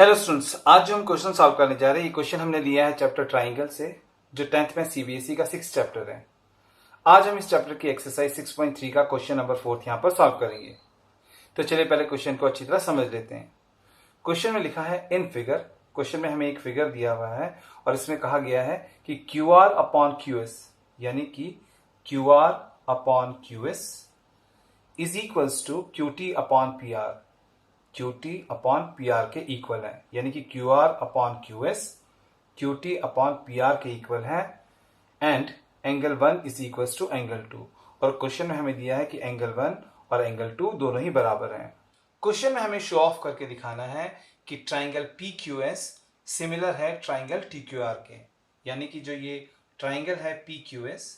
Hello students, आज जो हम क्वेश्चन सॉल्व करने जा रहे हैं ये क्वेश्चन हमने लिया है चैप्टर ट्राइंगल से, जो 10th में सीबीएसई का 6th चैप्टर है। आज हम इस चैप्टर की एक्सरसाइज 6.3 का क्वेश्चन नंबर 4 यहाँ पर सॉल्व करेंगे। तो चलिए पहले क्वेश्चन को अच्छी तरह समझ लेते हैं। क्वेश्चन में लिखा है इन फिगर। क्वेश्चन में हमें एक फिगर दिया हुआ है और इसमें कहा गया है कि Q R upon Q S, यानी कि Q R upon Q S is equals to Q T upon P R. Q T upon P R के इक्वल है, यानी कि Q R upon Q S Q T upon P R के equal है and angle 1 is equal to angle 2। और question में हमें दिया है कि एंगल 1 और एंगल 2 दोनों ही बराबर हैं। क्वेश्चन में हमें शो ऑफ करके दिखाना है कि triangle P Q S similar है ट्राइंगल टी क्यू आर के, यानी कि जो ये ट्राइंगल है पी क्यू एस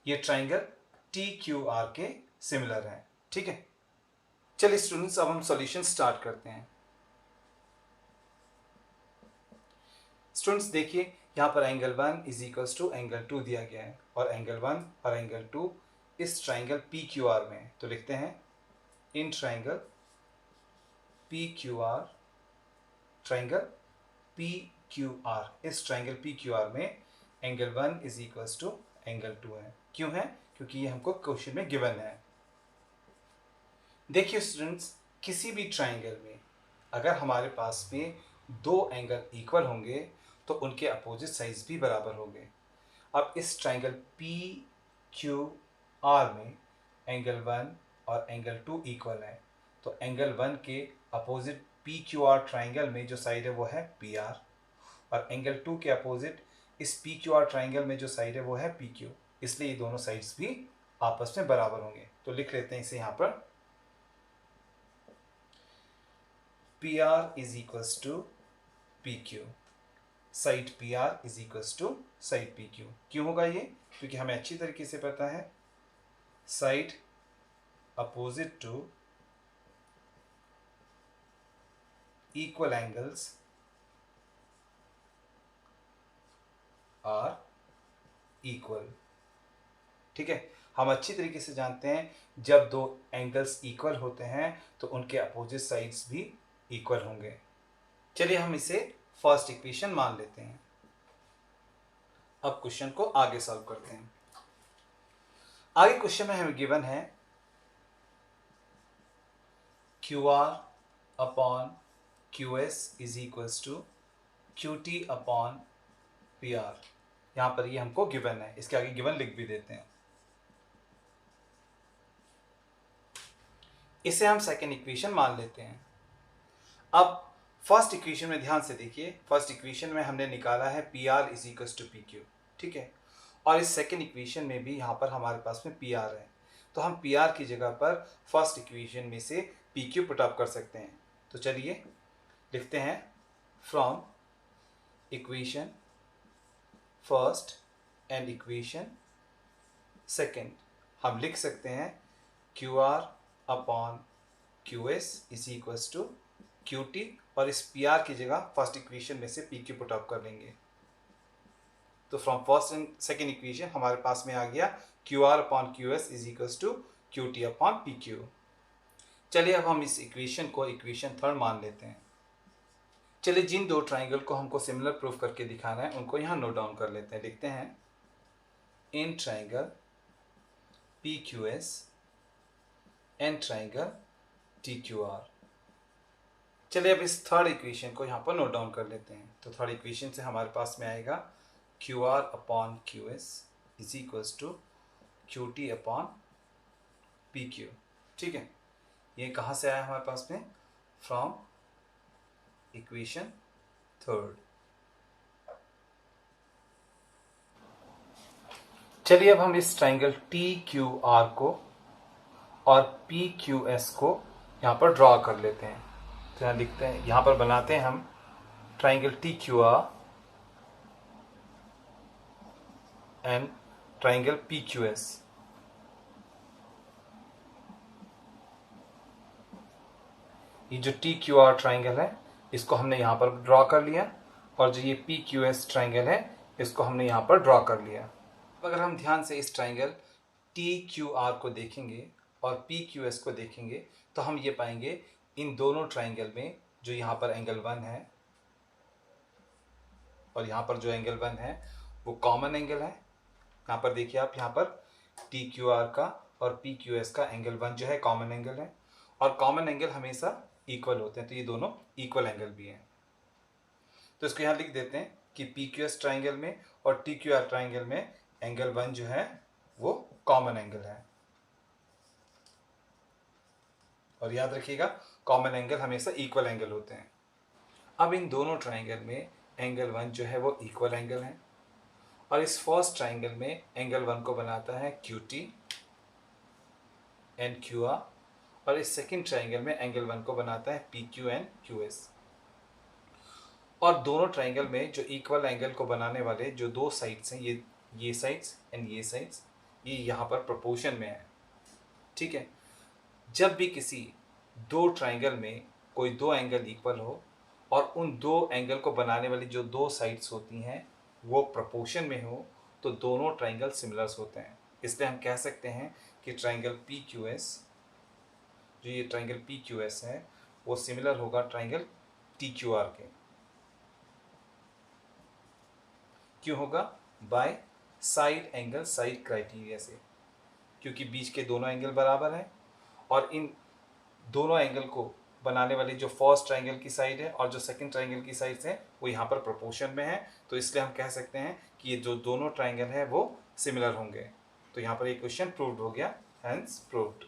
ये ट्राइंगल टी क्यू आर के सिमिलर है। ठीक है, चलिए स्टूडेंट्स अब हम सॉल्यूशन स्टार्ट करते हैं। स्टूडेंट्स देखिए, यहां पर angle 1 is equal to angle 2 दिया गया है और एंगल 1 और एंगल 2 इस ट्राइंगल पी क्यू आर में। तो लिखते हैं in triangle P Q R, triangle P Q R, इस ट्राइंगल पी क्यू आर में angle 1 is equal to angle 2 है। क्यों है? क्योंकि ये हमको क्वेश्चन में गिवन है। देखिए स्टूडेंट्स, किसी भी ट्राइंगल में अगर हमारे पास में दो एंगल इक्वल होंगे तो उनके अपोजिट साइड्स भी बराबर होंगे। अब इस ट्राइंगल पी क्यू आर में एंगल 1 और एंगल 2 इक्वल है, तो एंगल 1 के opposite P Q R triangle में जो साइड है वो है पी आर, और एंगल 2 के अपोजिट इस पी क्यू आर ट्राइंगल में जो साइड है वो है पी क्यू। इसलिए ये दोनों साइड्स भी आपस में बराबर होंगे। तो लिख लेते हैं इसे यहाँ पर P R is equals to P Q, side P R is equals to side P Q. क्यों होगा ये? क्योंकि हमें अच्छी तरीके से पता है side opposite to equal angles are equal. ठीक है, हम अच्छी तरीके से जानते हैं जब दो एंगल्स इक्वल होते हैं तो उनके अपोजिट साइड्स भी इक्वल होंगे। चलिए हम इसे फर्स्ट इक्वेशन मान लेते हैं। अब क्वेश्चन को आगे सॉल्व करते हैं। आगे क्वेश्चन में हमें गिवन है Q R upon Q S is equals to Q T upon P R. यहां पर ये हमको गिवन है, इसके आगे गिवन लिख भी देते हैं। इसे हम सेकेंड इक्वेशन मान लेते हैं। अब फर्स्ट इक्वेशन में ध्यान से देखिए, फर्स्ट इक्वेशन में हमने निकाला है P R is equal to P Q. ठीक है, और इस सेकेंड इक्वेशन में भी यहाँ पर हमारे पास में पी आर है, तो हम पी आर की जगह पर फर्स्ट इक्वेशन में से पी क्यू पुट अप कर सकते हैं। तो चलिए लिखते हैं from equation first and equation second हम लिख सकते हैं Q R upon Q S is equal to Q T, और इस पी आर की जगह फर्स्ट इक्वेशन में से पी क्यू पुट अप कर लेंगे। तो from first and second equation हमारे पास में आ गया Q R upon Q S is equal to Q T upon P Q. चलिए अब हम इस इक्वेशन को इक्वेशन थर्ड मान लेते हैं। चलिए जिन दो ट्राइंगल को हमको सिमिलर प्रूफ करके दिखाना है उनको यहाँ नोट डाउन कर लेते हैं। लिखते हैं in triangle P Q S and triangle T Q R. चलिए अब इस थर्ड इक्वेशन को यहाँ पर नोट डाउन कर लेते हैं। तो थर्ड इक्वेशन से हमारे पास में आएगा Q R upon Q S is equals to Q T upon P Q. ठीक है, ये कहाँ से आया हमारे पास में? From equation third. चलिए अब हम इस ट्राइंगल टी क्यू आर को और पी क्यू एस को यहाँ पर ड्रॉ कर लेते हैं। तो यहाँ लिखते हैं, यहाँ पर बनाते हैं हम triangle T Q R and triangle P Q S. ये जो टी क्यू आर ट्राइंगल है इसको हमने यहाँ पर ड्रॉ कर लिया, और जो ये पी क्यू एस ट्राइंगल है इसको हमने यहाँ पर ड्रॉ कर लिया। अगर हम ध्यान से इस ट्राइंगल टी क्यू आर को देखेंगे और पी क्यू एस को देखेंगे तो हम ये पाएंगे इन दोनों ट्राइंगल में जो यहाँ पर एंगल 1 है और यहाँ पर जो एंगल 1 है वो कॉमन एंगल है। यहाँ पर देखिए आप, यहाँ पर टी क्यू आर का और पी क्यू एस का एंगल 1 जो है कॉमन एंगल है, और कॉमन एंगल हमेशा इक्वल होते हैं, तो ये दोनों इक्वल एंगल भी हैं। तो इसको यहाँ लिख देते हैं कि पी क्यू एस ट्राइंगल में और टी क्यू आर ट्राइंगल में एंगल 1 जो है वो कॉमन एंगल है। और याद रखिएगा, कॉमन एंगल हमेशा इक्वल एंगल होते हैं। अब इन दोनों ट्राइंगल में एंगल 1 जो है वो इक्वल एंगल है, और इस फर्स्ट ट्राइंगल में एंगल 1 को बनाता है Q T and Q R, और इस सेकेंड ट्राइंगल में एंगल 1 को बनाता है P Q and Q S. और दोनों ट्राइंगल में जो इक्वल एंगल को बनाने वाले जो दो साइड्स हैं, ये साइड्स एंड ये साइड्स, ये यहाँ पर प्रोपोर्शन में है। ठीक है, जब भी किसी दो ट्राइंगल में कोई दो एंगल इक्वल हो और उन दो एंगल को बनाने वाली जो दो साइड्स होती हैं वो प्रोपोर्शन में हो, तो दोनों ट्राइंगल सिमिलर्स होते हैं। इसलिए हम कह सकते हैं कि ट्राइंगल पी क्यू एस, जो ये ट्राइंगल पी क्यू एस है, वो सिमिलर होगा ट्राइंगल टी क्यू आर के। क्यों होगा? By side angle side criteria से, क्योंकि बीच के दोनों एंगल बराबर हैं और इन दोनों एंगल को बनाने वाली जो फर्स्ट ट्राइंगल की साइड है और जो सेकंड ट्राइंगल की साइड है वो यहाँ पर प्रोपोर्शन में है। तो इसलिए हम कह सकते हैं कि ये जो दोनों ट्राइंगल है वो सिमिलर होंगे। तो यहाँ पर ये क्वेश्चन प्रूव्ड हो गया, हेंस प्रूव्ड।